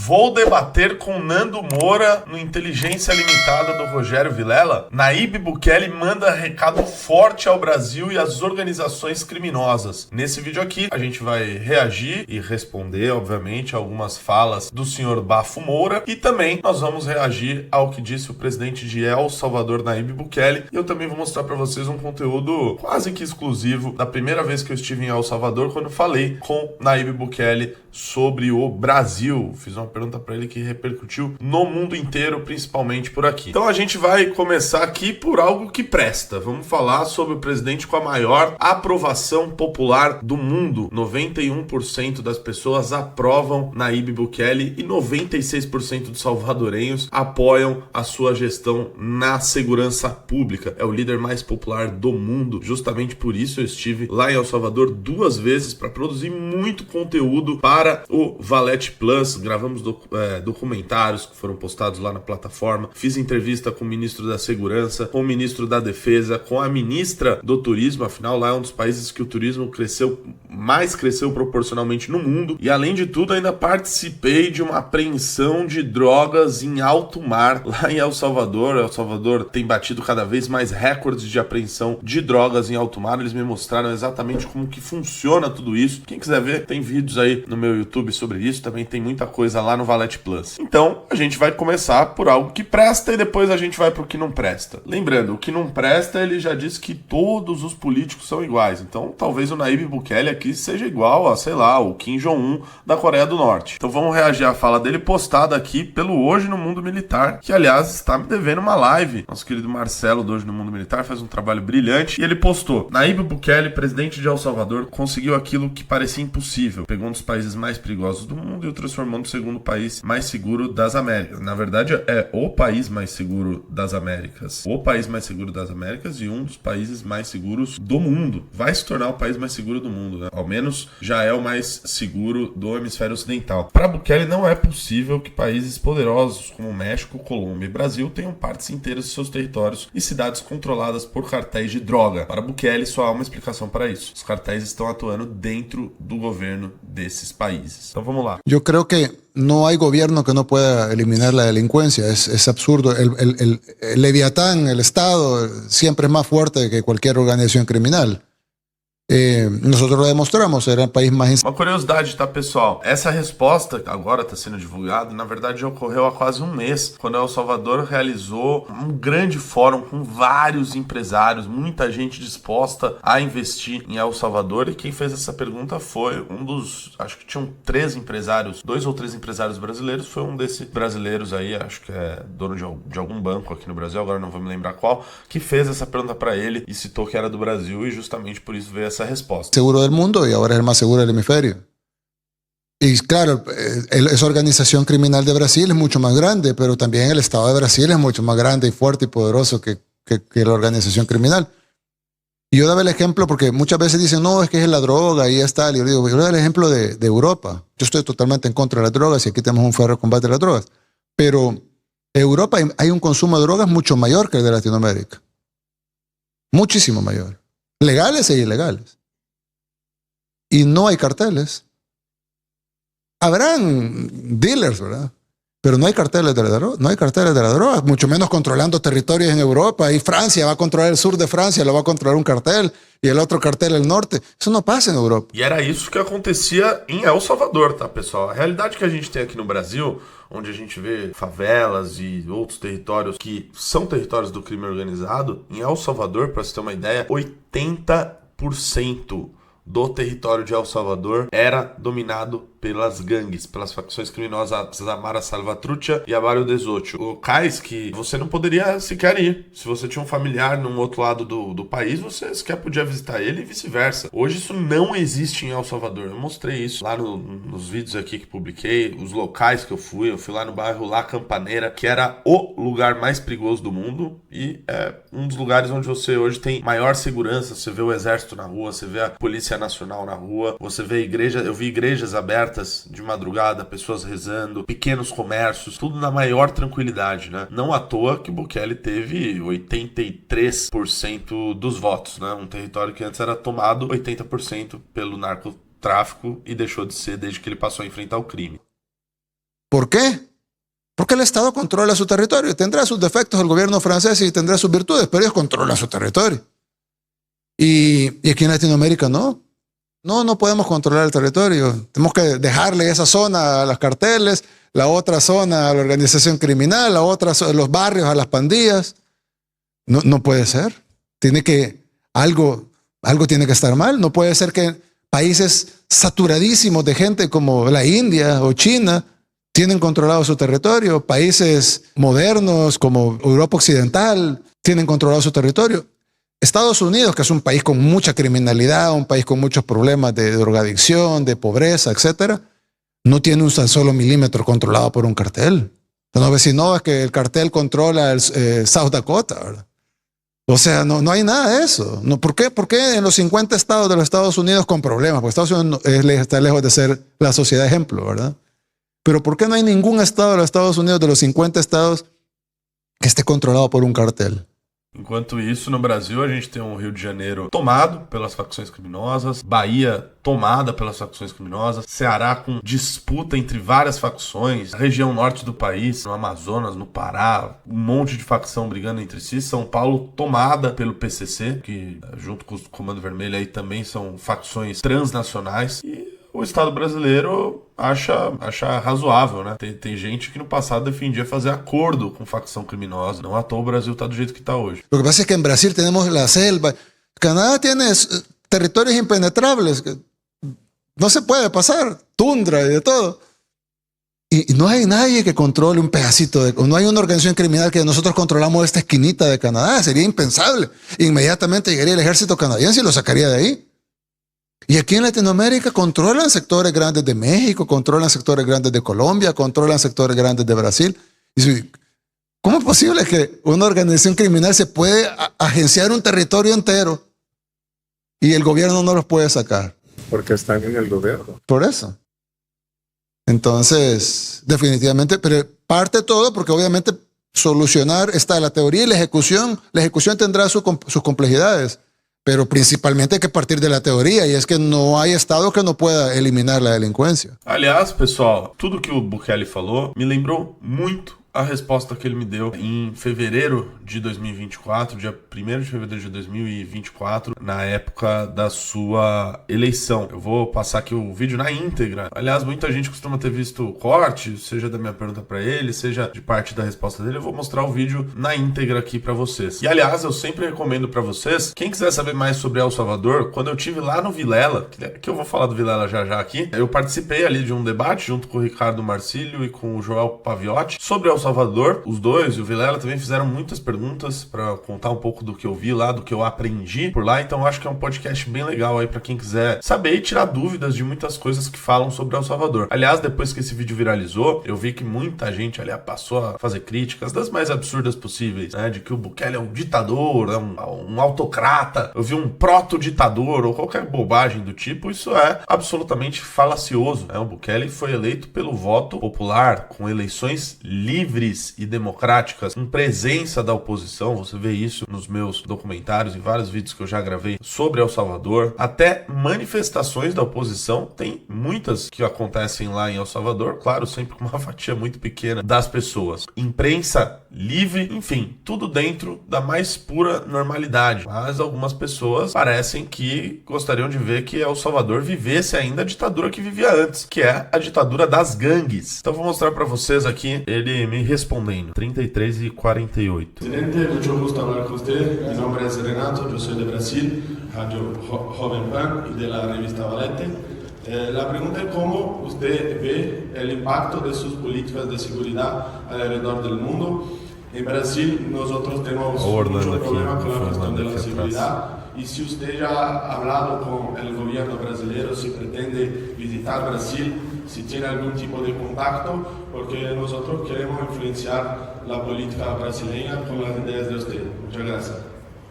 Vou debater com Nando Moura no Inteligência Limitada do Rogério Vilela. Nayib Bukele manda recado forte ao Brasil e às organizações criminosas. Nesse vídeo aqui, a gente vai reagir e responder, obviamente, a algumas falas do senhor Bafo Moura. E também nós vamos reagir ao que disse o presidente de El Salvador, Nayib Bukele. E eu também vou mostrar para vocês um conteúdo quase que exclusivo da primeira vez que eu estive em El Salvador, quando falei com Nayib Bukele sobre o Brasil. Fiz uma pergunta para ele que repercutiu no mundo inteiro, principalmente por aqui. Então a gente vai começar aqui por algo que presta. Vamos falar sobre o presidente com a maior aprovação popular do mundo. 91% das pessoas aprovam Nayib Bukele e 96% dos salvadorenhos apoiam a sua gestão na segurança pública. É o líder mais popular do mundo. Justamente por isso eu estive lá em El Salvador 2 vezes para produzir muito conteúdo para o Valete Plus. Gravamos documentários que foram postados lá na plataforma. Fiz entrevista com o ministro da Segurança, com o ministro da Defesa, com a ministra do Turismo. Afinal, lá é um dos países que o turismo mais cresceu proporcionalmente no mundo. E além de tudo, ainda participei de uma apreensão de drogas em alto mar lá em El Salvador. El Salvador tem batido cada vez mais recordes de apreensão de drogas em alto mar. Eles me mostraram exatamente como que funciona tudo isso. Quem quiser ver, tem vídeos aí no meu YouTube sobre isso. Também tem muita coisa lá no Valete Plus. Então, a gente vai começar por algo que presta e depois a gente vai pro que não presta. Lembrando, o que não presta, ele já disse que todos os políticos são iguais. Então, talvez o Nayib Bukele aqui seja igual a, sei lá, o Kim Jong-un da Coreia do Norte. Então, vamos reagir à fala dele postada aqui pelo Hoje no Mundo Militar, que, aliás, está me devendo uma live. Nosso querido Marcelo do Hoje no Mundo Militar faz um trabalho brilhante e ele postou: Nayib Bukele, presidente de El Salvador, conseguiu aquilo que parecia impossível. Pegou um dos países mais perigosos do mundo e o transformou no segundo país mais seguro das Américas. Na verdade, é o país mais seguro das Américas. O país mais seguro das Américas e um dos países mais seguros do mundo. Vai se tornar o país mais seguro do mundo, né? Ao menos já é o mais seguro do hemisfério ocidental. Para Bukele, não é possível que países poderosos como México, Colômbia e Brasil tenham partes inteiras de seus territórios e cidades controladas por cartéis de droga. Para Bukele, só há uma explicação para isso. Os cartéis estão atuando dentro do governo desses países. Então vamos lá. Yo creo que no hay gobierno que no pueda eliminar la delincuencia. Es absurdo. El Leviatán, el Estado, siempre es más fuerte que cualquier organización criminal. Nosotros lo demostramos, era o país mais... Uma curiosidade, tá, pessoal? Essa resposta agora está sendo divulgada, na verdade já ocorreu há quase um mês, quando El Salvador realizou um grande fórum com vários empresários, muita gente disposta a investir em El Salvador, e quem fez essa pergunta foi um dos, acho que tinham 3 empresários, 2 ou 3 empresários brasileiros, foi um desses brasileiros aí, acho que é dono de algum banco aqui no Brasil, agora não vou me lembrar qual, que fez essa pergunta para ele e citou que era do Brasil, e justamente por isso veio essa respuesta. Seguro del mundo y ahora es el más seguro del hemisferio. Y claro, esa organización criminal de Brasil es mucho más grande, pero también el Estado de Brasil es mucho más grande y fuerte y poderoso que la organización criminal. Y yo daba el ejemplo porque muchas veces dicen, no, es que es la droga y ya está. Y yo digo, yo daba el ejemplo de Europa. Yo estoy totalmente en contra de las drogas y aquí tenemos un férreo combate a las drogas. Pero en Europa hay un consumo de drogas mucho mayor que el de Latinoamérica. Muchísimo mayor. Legales e ilegales. Y no hay carteles. Habrán dealers, ¿verdad? Pero no hay carteles de la droga, no hay carteles de la droga, mucho menos controlando territorios en Europa. Y Francia va a controlar el sur de Francia, lo va a controlar un cartel, y el otro cartel el norte. Isso não passa em Europa. E era isso que acontecia em El Salvador, tá, pessoal? A realidade que a gente tem aqui no Brasil, onde a gente vê favelas e outros territórios que são territórios do crime organizado, em El Salvador, para você ter uma ideia, 80% do território de El Salvador era dominado pelas gangues, pelas facções criminosas a Mara Salvatrucha e a Barrio Desocho. Locais que você não poderia sequer ir. Se você tinha um familiar num outro lado do país, você sequer podia visitar ele e vice-versa. Hoje isso não existe em El Salvador. Eu mostrei isso lá nos vídeos aqui que publiquei, os locais que eu fui lá no bairro La Campaneira, que era o lugar mais perigoso do mundo e é um dos lugares onde você hoje tem maior segurança. Você vê o exército na rua, você vê a Polícia Nacional na rua, você vê igrejas, eu vi igrejas abertas de madrugada, pessoas rezando, pequenos comércios, tudo na maior tranquilidade, né? Não à toa que Bukele teve 83% dos votos, né? Um território que antes era tomado 80% pelo narcotráfico e deixou de ser desde que ele passou a enfrentar o crime. ¿Por qué? Porque el Estado controla su territorio. Tendrá sus defectos el gobierno francés y tendrá sus virtudes, pero ellos controlan su territorio. Y aquí en Latinoamérica no. No podemos controlar el territorio. Tenemos que dejarle esa zona a los carteles, la otra zona a la organización criminal, la otra los barrios a las pandillas. No puede ser. Algo tiene que estar mal. No puede ser que países saturadísimos de gente como la India o China tienen controlado su territorio. Países modernos como Europa Occidental tienen controlado su territorio. Estados Unidos, que es un país con mucha criminalidad, un país con muchos problemas de drogadicción, de pobreza, etcétera, no tiene un solo milímetro controlado por un cartel. No, si no, es que el cartel controla el South Dakota, ¿verdad? O sea, no hay nada de eso. No, ¿por qué en los 50 estados de los Estados Unidos con problemas? Porque Estados Unidos está lejos de ser la sociedad ejemplo, ¿verdad? Pero ¿por qué no hay ningún estado de los Estados Unidos, de los 50 estados, que esté controlado por un cartel? Enquanto isso, no Brasil, a gente tem um Rio de Janeiro tomado pelas facções criminosas, Bahia tomada pelas facções criminosas, Ceará com disputa entre várias facções, a região norte do país, no Amazonas, no Pará, um monte de facção brigando entre si, São Paulo tomada pelo PCC, que junto com o Comando Vermelho aí também são facções transnacionais, e o Estado brasileiro acha razoável, né? Tem gente que no passado defendia fazer acordo com facção criminosa. Não à toa o Brasil está do jeito que está hoje. Lo que pasa es que en Brasil tenemos la selva. Canadá tiene territorios impenetrables que no se puede pasar, tundra y de todo. Y no hay nadie que controle un pedacito no hay una organización criminal que nosotros controlamos esta esquinita de Canadá. Sería impensable. Inmediatamente llegaría el ejército canadiense y lo sacaría de ahí. Y aquí en Latinoamérica controlan sectores grandes de México, controlan sectores grandes de Colombia, controlan sectores grandes de Brasil. Y ¿cómo es posible que una organización criminal se puede agenciar un territorio entero y el gobierno no los puede sacar? Porque están en el gobierno. Por eso. Entonces, definitivamente, pero parte de todo porque obviamente solucionar está la teoría y la ejecución. La ejecución tendrá sus complejidades. Pero principalmente hay que partir de la teoria, e é que não há Estado que não pueda eliminar a delinquência. Aliás, pessoal, tudo que o Bukele falou me lembrou muito a resposta que ele me deu em fevereiro de 2024, dia 1º de fevereiro de 2024, na época da sua eleição. Eu vou passar aqui o vídeo na íntegra. Aliás, muita gente costuma ter visto o corte, seja da minha pergunta para ele, seja de parte da resposta dele. Eu vou mostrar o vídeo na íntegra aqui para vocês. E aliás, eu sempre recomendo para vocês, quem quiser saber mais sobre El Salvador, quando eu tive lá no Vilela, que eu vou falar do Vilela já aqui, eu participei ali de um debate junto com o Ricardo Marcílio e com o Joel Paviotti sobre El Salvador. Os dois e o Vilela também fizeram muitas perguntas para contar um pouco do que eu vi lá, do que eu aprendi por lá. Então acho que é um podcast bem legal aí para quem quiser saber e tirar dúvidas de muitas coisas que falam sobre El Salvador. Aliás, depois que esse vídeo viralizou, eu vi que muita gente ali passou a fazer críticas das mais absurdas possíveis, né? De que o Bukele é um ditador, né? um autocrata, eu vi um proto-ditador ou qualquer bobagem do tipo. Isso é absolutamente falacioso, né? O Bukele foi eleito pelo voto popular, com eleições livres e democráticas, com presença da oposição. Você vê isso nos meus documentários, em vários vídeos que eu já gravei sobre El Salvador. Até manifestações da oposição, tem muitas que acontecem lá em El Salvador, claro, sempre com uma fatia muito pequena das pessoas. Imprensa livre, enfim, tudo dentro da mais pura normalidade. Mas algumas pessoas parecem que gostariam de ver que El Salvador vivesse ainda a ditadura que vivia antes, que é a ditadura das gangues. Então vou mostrar para vocês aqui ele me respondendo. 33 y 48. Presidente, mucho gusto hablar con usted. Mi nombre es Renato, yo soy de Brasil, Radio Joven Pan y de la revista Valete. La pregunta es cómo usted ve el impacto de sus políticas de seguridad alrededor del mundo. En Brasil nosotros tenemos mucho problema con la cuestión de la seguridad. Y si usted ya ha hablado con el gobierno brasileño, si pretende visitar Brasil, si tiene algún tipo de contacto, porque nosotros queremos influenciar la política brasileña con las ideas de usted. Muchas gracias.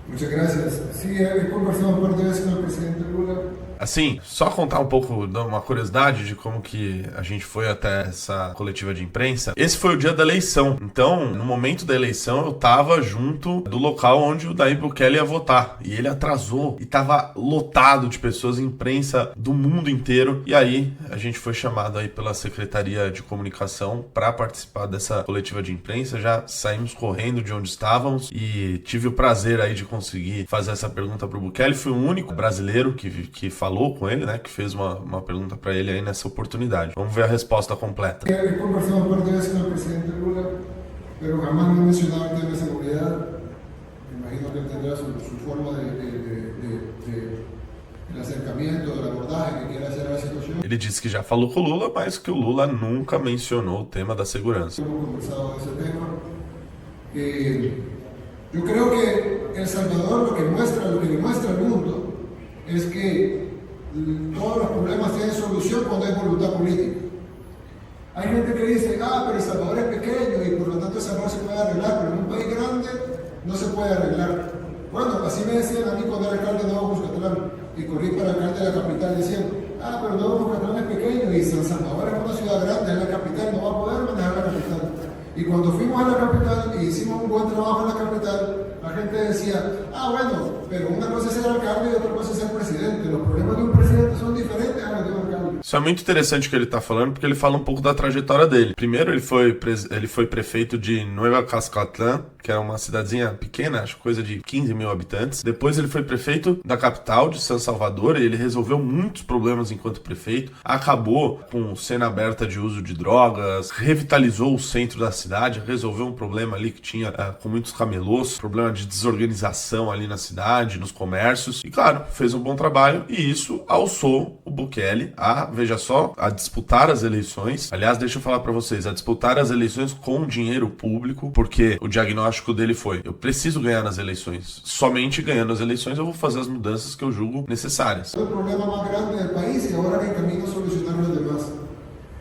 Muchas gracias. Sí, he conversado un par de veces con el presidente Lula. Assim, só contar um pouco, dar uma curiosidade de como que a gente foi até essa coletiva de imprensa. Esse foi o dia da eleição. Então, no momento da eleição, eu tava junto do local onde o Nayib Bukele ia votar. E ele atrasou e tava lotado de pessoas, imprensa do mundo inteiro. E aí, a gente foi chamado aí pela Secretaria de Comunicação para participar dessa coletiva de imprensa. Já saímos correndo de onde estávamos e tive o prazer aí de conseguir fazer essa pergunta pro Bukele. Fui o único brasileiro que falou com ele, né? Que fez uma pergunta para ele aí nessa oportunidade. Vamos ver a resposta completa. Conversamos por vez con el presidente Lula, pero jamás me mencionaba el tema de seguridad. Imagino que él tendrá su forma el acercamiento, del abordaje que quiera hacer a la situación. Ele disse que já falou com o Lula, mas que o Lula nunca mencionou o tema da segurança. Hemos conversado de ese tema. Yo creo que El Salvador lo que le muestra al mundo es que todos los problemas tienen solución cuando hay voluntad política. Hay gente que dice, pero El Salvador es pequeño y por lo tanto El Salvador se puede arreglar, pero en un país grande no se puede arreglar. Bueno, así me decían a mí cuando era alcalde de Nuevo Cuscatlán y corrí para alcalde de la capital diciendo, pero Nuevo Cuscatlán es pequeño y San Salvador es una ciudad grande, es la capital, no va a poder manejar la capital. Y cuando fuimos a la capital y hicimos un buen trabajo en la capital, la gente decía, bueno, pero una cosa es ser alcalde y otra cosa es ser presidente. Los problemas de un presidente son diferentes a los de un alcalde. Isso é muito interessante o que ele tá falando, porque ele fala um pouco da trajetória dele. Primeiro, ele foi prefeito de Nueva Cuscatlán, que era uma cidadezinha pequena, acho coisa de 15 mil habitantes. Depois ele foi prefeito da capital, de San Salvador, e ele resolveu muitos problemas enquanto prefeito. Acabou com cena aberta de uso de drogas, revitalizou o centro da cidade, resolveu um problema ali que tinha com muitos camelôs, problema de desorganização ali na cidade, nos comércios. E claro, fez um bom trabalho e isso alçou o Bukele veja só, a disputar as eleições. Aliás, deixa eu falar pra vocês, a disputar as eleições com dinheiro público, porque o diagnóstico dele foi, eu preciso ganhar nas eleições. Somente ganhando as eleições eu vou fazer as mudanças que eu julgo necessárias. El problema más grande del país y ahora en camino a solucionar los demás.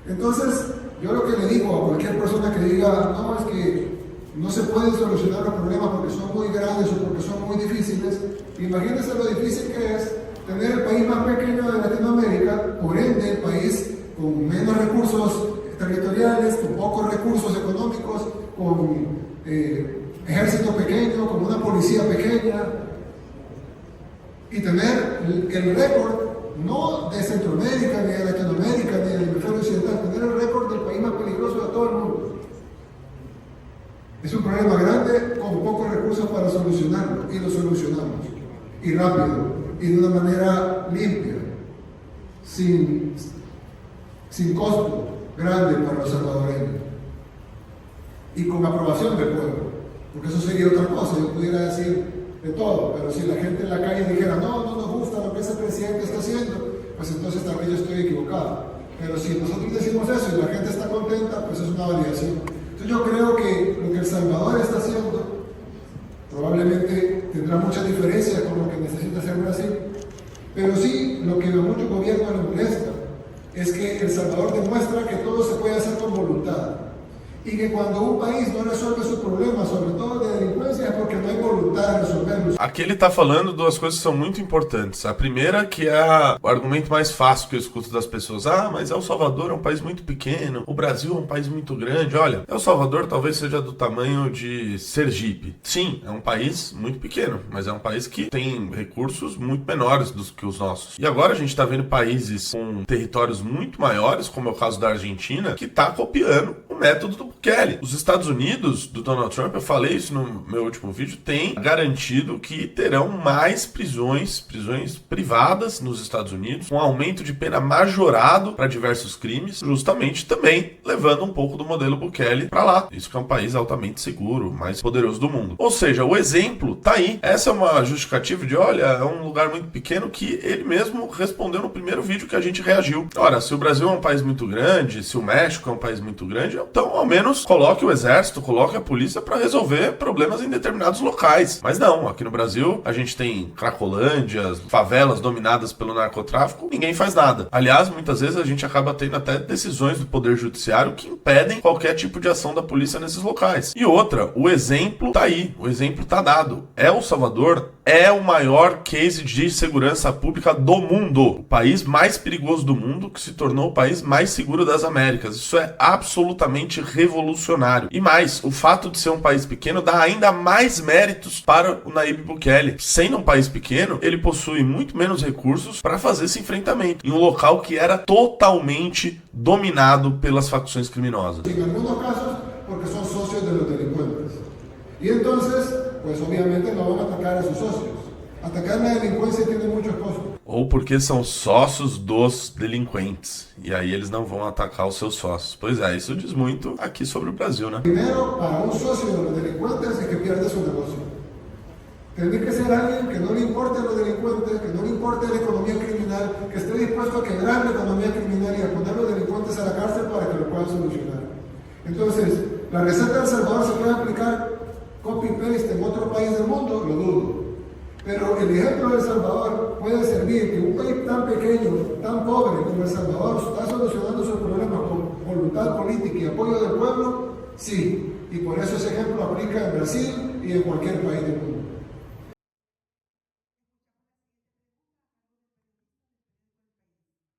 Entonces, yo lo que le digo a cualquier persona que diga, no, es que no se pueden solucionar los problemas porque son muy grandes o porque son muy difíciles, imagínense lo difícil que es tener el país más pequeño de Latinoamérica, por ende el país con menos recursos territoriales, con pocos recursos económicos, con ejército pequeño, con una policía pequeña, y tener el récord, no de Centroamérica, ni de Latinoamérica, ni del hemisferio occidental, tener el récord del país más peligroso de todo el mundo. Es un problema grande con pocos recursos para solucionarlo, y lo solucionamos, y rápido, y de una manera limpia, sin costo grande para los salvadoreños, y con aprobación del pueblo, porque eso sería otra cosa, yo pudiera decir de todo, pero si la gente en la calle dijera, no nos gusta lo que ese presidente está haciendo, pues entonces tal vez yo estoy equivocado. Pero si nosotros decimos eso y la gente está contenta, pues es una validación. Entonces yo creo que lo que El Salvador está haciendo probablemente tendrá muchas diferencias con lo que necesita hacer Brasil, pero sí lo que a muchos gobiernos les molesta es que El Salvador demuestra que todo se puede hacer con voluntad y que cuando un país no resuelve sus problemas, sobre todo de delincuencia, es porque no hay voluntad de resolverlos. Aqui ele tá falando duas coisas que são muito importantes. A primeira, que é o argumento mais fácil que eu escuto das pessoas. Mas El Salvador é um país muito pequeno, o Brasil é um país muito grande. Olha, El Salvador talvez seja do tamanho de Sergipe. Sim, é um país muito pequeno, mas é um país que tem recursos muito menores do que os nossos. E agora a gente tá vendo países com territórios muito maiores, como é o caso da Argentina, que tá copiando o método do Bukele. Os Estados Unidos, do Donald Trump, eu falei isso no meu último vídeo, tem garantido que terão mais prisões privadas nos Estados Unidos, um aumento de pena majorado para diversos crimes, justamente também levando um pouco do modelo Bukele para lá. Isso que é um país altamente seguro, mais poderoso do mundo. Ou seja, o exemplo tá aí. Essa é uma justificativa de, olha, é um lugar muito pequeno, que ele mesmo respondeu no primeiro vídeo que a gente reagiu. Ora, se o Brasil é um país muito grande, se o México é um país muito grande, então ao menos coloque o exército, coloque a polícia para resolver problemas em determinados locais. Mas não, aqui no Brasil a gente tem cracolândias, favelas dominadas pelo narcotráfico, ninguém faz nada. Aliás, muitas vezes a gente acaba tendo até decisões do Poder Judiciário que impedem qualquer tipo de ação da polícia nesses locais. E outra, o exemplo tá aí, o exemplo tá dado. El Salvador é o maior case de segurança pública do mundo. O país mais perigoso do mundo, que se tornou o país mais seguro das Américas. Isso é absolutamente revolucionário. E mais, o fato de ser um país pequeno dá ainda mais méritos para o Nayib Bukele. Sendo um país pequeno, ele possui muito menos recursos para fazer esse enfrentamento em um local que era totalmente dominado pelas facções criminosas. En algunos casos, porque son socios de los delincuentes. Y entonces, pues obviamente no van a atacar a sus socios. Atacar la delincuencia tiene muchos costos. Ou porque são sócios dos delinquentes. E aí eles não vão atacar os seus sócios. Pois é, isso diz muito aqui sobre o Brasil, né? Primero, para un socio de los delincuentes es que pierde su negocio. Tiene que ser alguien que no le importe a los delincuentes, que no le importe la economía criminal, que esté dispuesto a quebrar la economía criminal y a poner a los delincuentes a la cárcel para que lo puedan solucionar. Entonces, ¿la receta de El Salvador se puede aplicar copy-paste en otro país del mundo? Lo dudo. Pero el ejemplo de El Salvador puede servir que un país tan pequeño, tan pobre como El Salvador está solucionando sus problemas con voluntad política y apoyo del pueblo, sí. Y por eso ese ejemplo aplica en Brasil y en cualquier país del mundo.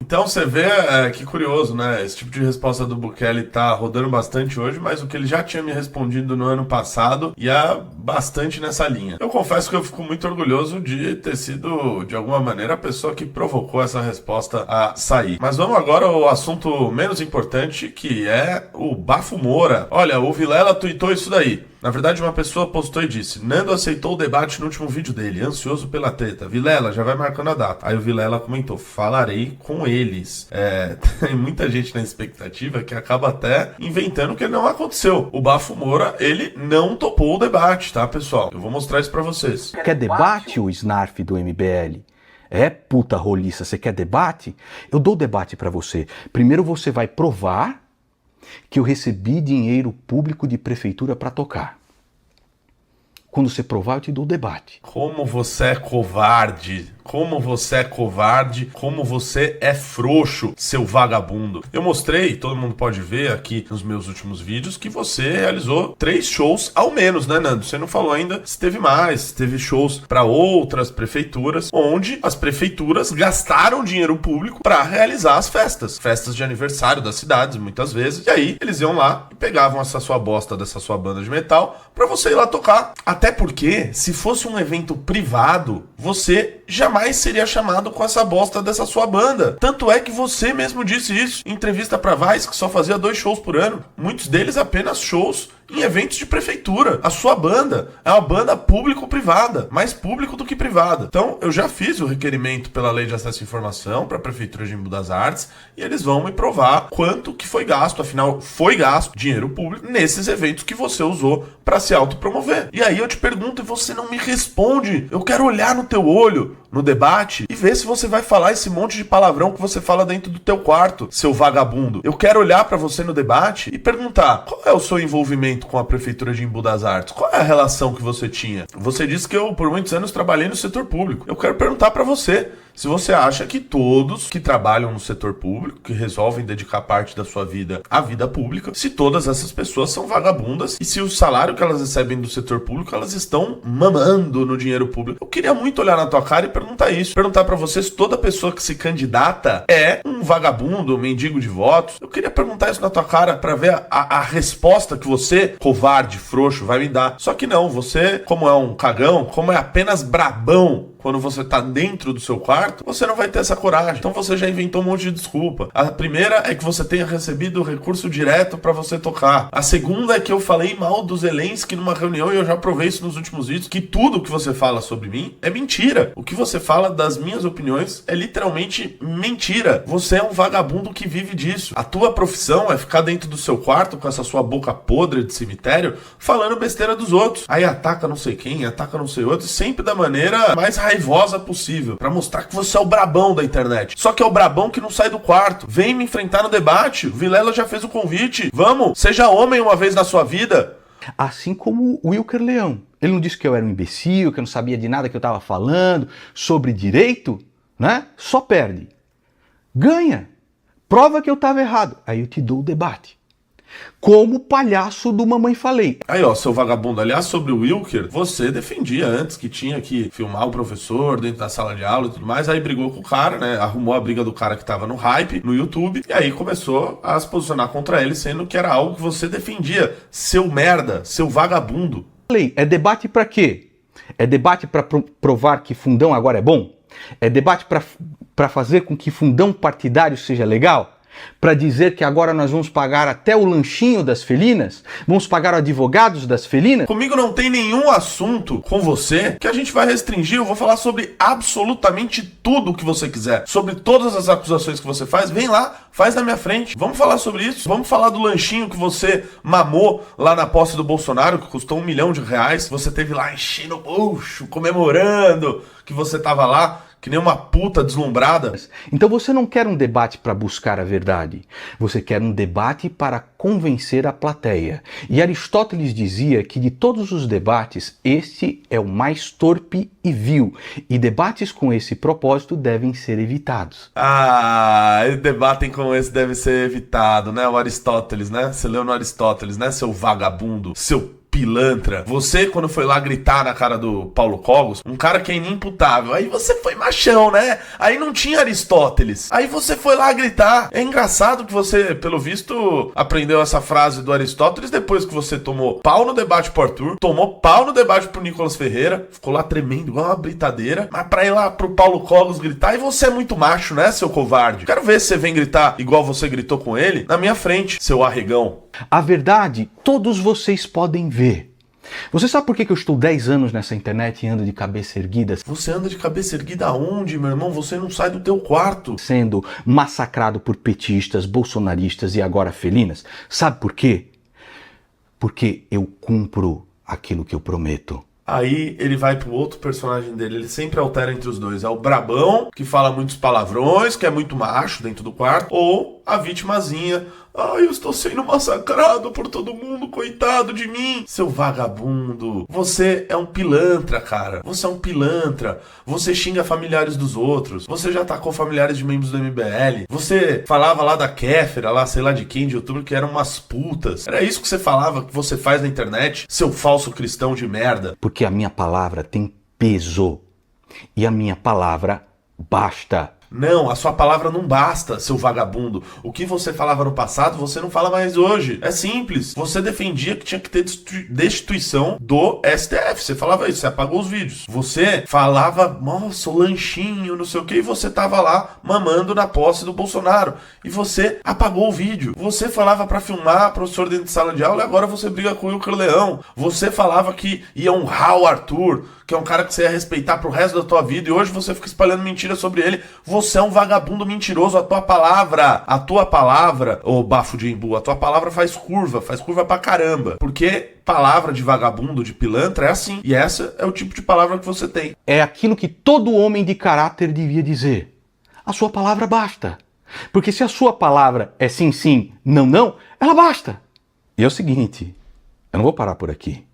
Então você vê que curioso, né? Esse tipo de resposta do Bukele tá rodando bastante hoje, mas o que ele já tinha me respondido no ano passado ia bastante nessa linha. Eu confesso que eu fico muito orgulhoso de ter sido, de alguma maneira, a pessoa que provocou essa resposta a sair. Mas vamos agora ao assunto menos importante, que é o Bafo Moura. Olha, o Vilela tuitou isso daí. Na verdade, uma pessoa postou e disse: Nando aceitou o debate no último vídeo dele, ansioso pela treta. Vilela, já vai marcando a data. Aí o Vilela comentou: falarei com eles. Tem muita gente na expectativa que acaba até inventando que não aconteceu. O Bafo Moura, ele não topou o debate, tá, pessoal? Eu vou mostrar isso pra vocês. Quer debate, o Snarf do MBL? É, puta roliça, você quer debate? Eu dou debate pra você. Primeiro você vai provar que eu recebi dinheiro público de prefeitura para tocar. Quando você provar, eu te dou o debate. Como você é covarde. Como você é covarde. Como você é frouxo, seu vagabundo. Eu mostrei, todo mundo pode ver aqui nos meus últimos vídeos, que você realizou 3 shows ao menos, né, Nando? Você não falou ainda se teve mais, se teve shows para outras prefeituras, onde as prefeituras gastaram dinheiro público para realizar as festas. Festas de aniversário das cidades, muitas vezes. E aí, eles iam lá e pegavam essa sua bosta dessa sua banda de metal para você ir lá tocar. Até porque, se fosse um evento privado, você jamais seria chamado com essa bosta dessa sua banda. Tanto é que você mesmo disse isso em entrevista pra Vice, que só fazia 2 shows por ano. Muitos deles apenas shows em eventos de prefeitura. A sua banda é uma banda público-privada, mais público do que privada. Então, eu já fiz o requerimento pela Lei de Acesso à Informação para a Prefeitura de Embu das Artes e eles vão me provar quanto que foi gasto, afinal, foi gasto dinheiro público nesses eventos que você usou para se autopromover. E aí eu te pergunto e você não me responde. Eu quero olhar no teu olho no debate e ver se você vai falar esse monte de palavrão que você fala dentro do teu quarto, seu vagabundo. Eu quero olhar para você no debate e perguntar: qual é o seu envolvimento com a Prefeitura de Embu das Artes? Qual é a relação que você tinha? Você disse que eu, por muitos anos, trabalhei no setor público. Eu quero perguntar para você se você acha que todos que trabalham no setor público, que resolvem dedicar parte da sua vida à vida pública, se todas essas pessoas são vagabundas e se o salário que elas recebem do setor público, elas estão mamando no dinheiro público. Eu queria muito olhar na tua cara e perguntar isso. Perguntar pra você se toda pessoa que se candidata é um vagabundo, um mendigo de votos. Eu queria perguntar isso na tua cara pra ver a resposta que você, covarde, frouxo, vai me dar. Só que não, você, como é um cagão, como é apenas brabão, quando você tá dentro do seu quarto, você não vai ter essa coragem. Então você já inventou um monte de desculpa. A primeira é que você tenha recebido recurso direto pra você tocar. A segunda é que eu falei mal do Zelensky numa reunião e eu já provei isso nos últimos vídeos, que tudo que você fala sobre mim é mentira. O que você fala das minhas opiniões é literalmente mentira. Você é um vagabundo que vive disso. A tua profissão é ficar dentro do seu quarto com essa sua boca podre de cemitério falando besteira dos outros. Aí ataca não sei quem, ataca não sei outro, sempre da maneira mais raivosa possível, pra mostrar que você é o brabão da internet. Só que é o brabão que não sai do quarto. Vem me enfrentar no debate. O Vilela já fez o convite. Vamos, seja homem uma vez na sua vida. Assim como o Wilker Leão. Ele não disse que eu era um imbecil, que eu não sabia de nada que eu estava falando sobre direito, né? Só perde. Ganha. Prova que eu estava errado. Aí eu te dou o debate. como palhaço do Mamãe Falei. Aí, ó, seu vagabundo. Aliás, sobre o Wilker, você defendia antes que tinha que filmar o professor dentro da sala de aula e tudo mais. Aí brigou com o cara, né? Arrumou a briga do cara que tava no hype, no YouTube. E aí começou a se posicionar contra ele, sendo que era algo que você defendia. Seu merda, seu vagabundo. É debate pra quê? É debate pra provar que fundão agora é bom? É debate pra fazer com que fundão partidário seja legal? Para dizer que agora nós vamos pagar até o lanchinho das felinas? Vamos pagar advogados das felinas? Comigo não tem nenhum assunto com você que a gente vai restringir. Eu vou falar sobre absolutamente tudo que você quiser. Sobre todas as acusações que você faz. Vem lá, faz na minha frente. Vamos falar sobre isso. Vamos falar do lanchinho que você mamou lá na posse do Bolsonaro, que custou R$1 milhão. Você teve lá enchendo o bucho, comemorando que você tava lá. Que nem uma puta deslumbrada. Então você não quer um debate para buscar a verdade. Você quer um debate para convencer a plateia. E Aristóteles dizia que de todos os debates, este é o mais torpe e vil. E debates com esse propósito devem ser evitados. Debatem com esse deve ser evitado, né? O Aristóteles, né? Você leu no Aristóteles, né? Seu vagabundo, seu pilantra. Você, quando foi lá gritar na cara do Paulo Cogos, um cara que é inimputável, aí você foi machão, né? Aí não tinha Aristóteles. Aí você foi lá gritar. É engraçado que você, pelo visto, aprendeu essa frase do Aristóteles depois que você tomou pau no debate pro Arthur, tomou pau no debate pro Nicolas Ferreira, ficou lá tremendo igual uma britadeira, mas pra ir lá pro Paulo Cogos gritar, e você é muito macho, né, seu covarde? Quero ver se você vem gritar igual você gritou com ele na minha frente, seu arregão. A verdade, todos vocês podem ver. Você sabe por que eu estou 10 anos nessa internet e ando de cabeça erguida? Você anda de cabeça erguida aonde, meu irmão? Você não sai do teu quarto. Sendo massacrado por petistas, bolsonaristas e agora felinas. Sabe por quê? Porque eu cumpro aquilo que eu prometo. Aí ele vai pro outro personagem dele, ele sempre altera entre os dois. É o brabão, que fala muitos palavrões, que é muito macho dentro do quarto, ou a vitimazinha. Ai, eu estou sendo massacrado por todo mundo, coitado de mim. Seu vagabundo, você é um pilantra, cara. Você é um pilantra. Você xinga familiares dos outros. Você já atacou familiares de membros do MBL. Você falava lá da Kéfera, lá sei lá de quem, de youtuber, que eram umas putas. Era isso que você falava, que você faz na internet, seu falso cristão de merda. Porque a minha palavra tem peso. E a minha palavra basta. Não, a sua palavra não basta, seu vagabundo. O que você falava no passado, você não fala mais hoje. É simples. Você defendia que tinha que ter destituição do STF. Você falava isso, você apagou os vídeos. Você falava, nossa, o lanchinho, não sei o que, e você tava lá mamando na posse do Bolsonaro. E você apagou o vídeo. Você falava pra filmar professor dentro de sala de aula e agora você briga com o Wilker Leão. Você falava que ia honrar o Arthur, que é um cara que você ia respeitar pro resto da tua vida, e hoje você fica espalhando mentiras sobre ele. Você é um vagabundo mentiroso. A tua palavra, ô bafo de embu, a tua palavra faz curva pra caramba. Porque palavra de vagabundo, de pilantra, é assim. E essa é o tipo de palavra que você tem. É aquilo que todo homem de caráter devia dizer. A sua palavra basta. Porque se a sua palavra é sim, sim, não, não, ela basta. E é o seguinte, eu não vou parar por aqui.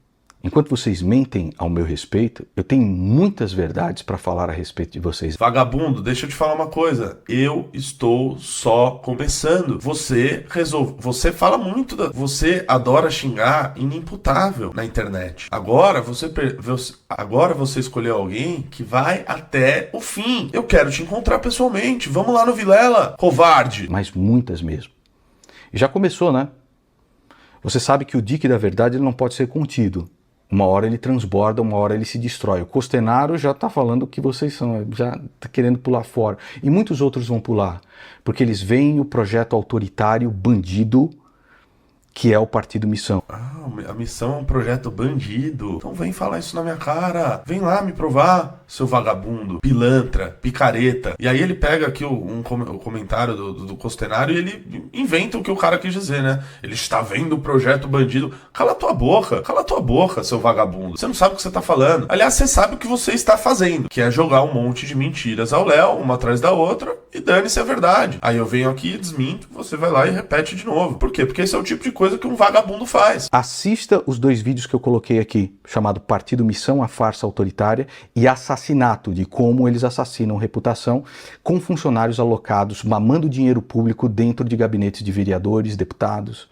Enquanto vocês mentem ao meu respeito, eu tenho muitas verdades para falar a respeito de vocês. Vagabundo, deixa eu te falar uma coisa. Eu estou só começando. Você fala muito. Você adora xingar inimputável na internet. Agora você escolheu alguém que vai até o fim. Eu quero te encontrar pessoalmente. Vamos lá no Vilela, covarde. Mas muitas mesmo. E já começou, né? Você sabe que o dique da verdade ele não pode ser contido. Uma hora ele transborda, uma hora ele se destrói. O Costenaro já está falando o que vocês são, já está querendo pular fora. E muitos outros vão pular, porque eles veem o projeto autoritário, bandido, que é o Partido Missão. A Missão é um projeto bandido. Então vem falar isso na minha cara. Vem lá me provar, seu vagabundo, pilantra, picareta. E aí ele pega aqui o comentário do Costenaro e ele inventa o que o cara quis dizer, né? Ele está vendo o projeto bandido. Cala tua boca, seu vagabundo. Você não sabe o que você está falando. Aliás, você sabe o que você está fazendo, que é jogar um monte de mentiras ao Léo, uma atrás da outra, e dane-se a verdade. Aí eu venho aqui e desminto, você vai lá e repete de novo. Por quê? Porque esse é o tipo de coisa que um vagabundo faz. Assista os 2 vídeos que eu coloquei aqui, chamado Partido Missão, a farsa autoritária, e assassinato, de como eles assassinam reputação com funcionários alocados, mamando dinheiro público dentro de gabinetes de vereadores, deputados.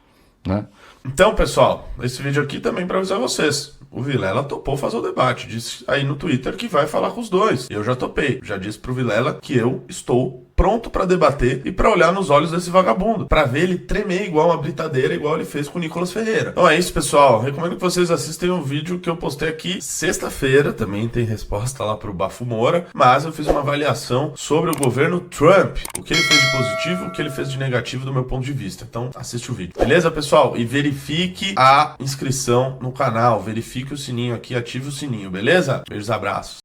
né? Então, pessoal, esse vídeo aqui também para avisar vocês. O Vilela topou fazer o debate. Disse aí no Twitter que vai falar com os dois. Eu já topei. Já disse pro Vilela que eu estou pronto para debater e para olhar nos olhos desse vagabundo, para ver ele tremer igual uma britadeira, igual ele fez com o Nicolas Ferreira. Então é isso, pessoal. Recomendo que vocês assistam um vídeo que eu postei aqui sexta-feira. Também tem resposta lá pro Bafo Moura, mas eu fiz uma avaliação sobre o governo Trump, o que ele fez de positivo, o que ele fez de negativo do meu ponto de vista. Então assiste o vídeo. Beleza, pessoal? E verifique a inscrição no canal, verifique o sininho aqui, ative o sininho, beleza? Beijos, abraços.